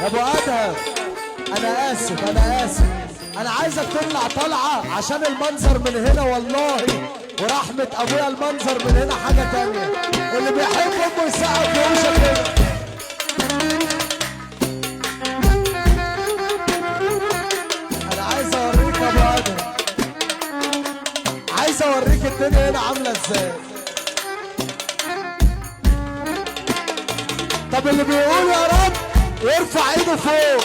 ابو ادهم انا اسف انا اسف، انا عايزك تطلع طلعه عشان المنظر من هنا والله ورحمه ابويا المنظر من هنا حاجه تانيه. اللي بيحب امه يسقف يوشك كده. انا عايز اوريك يا ابو ادهم، عايز اوريك الدنيا هنا عامله ازاي. طب اللي بيقول يا رب يرفع ايده فوق.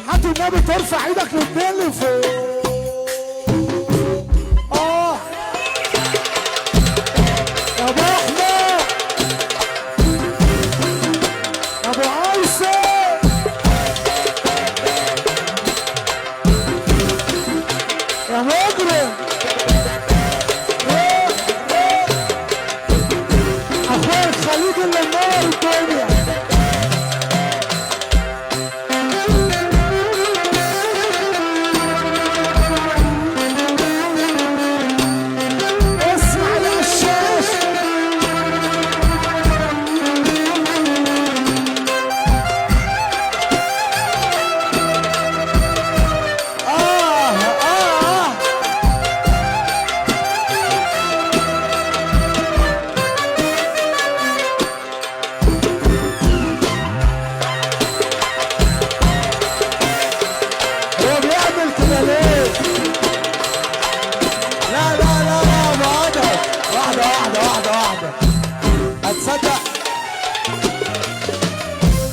هات النبي ترفع ايدك للدنيا فوق. يا ابو احمد يا ابو عيسى يا مجرم اخويا الخليج اللي منور الدنيا.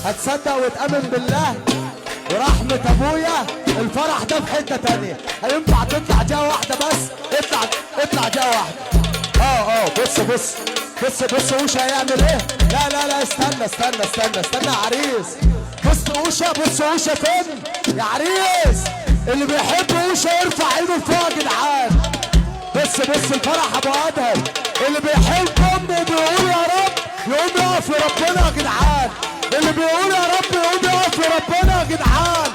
هتصدق وتأمن بالله ورحمة ابويا الفرح ده في حتة تانية. هينفع تطلع جهة واحدة بس؟ اطلع جهة واحدة. بص اوشا هيعمل ايه؟ لا استنى يا عريس. بص اوشا فين يا عريس؟ اللي بيحب اوشا يرفع ايده فوق يا جدعان. بص الفرح ابو ادهم، اللي بيحب امه بيقول يا رب يقوم يقف لربنا يا جدعان. اللي بيقول يا رب يقوم يقف لربنا يا جدعان.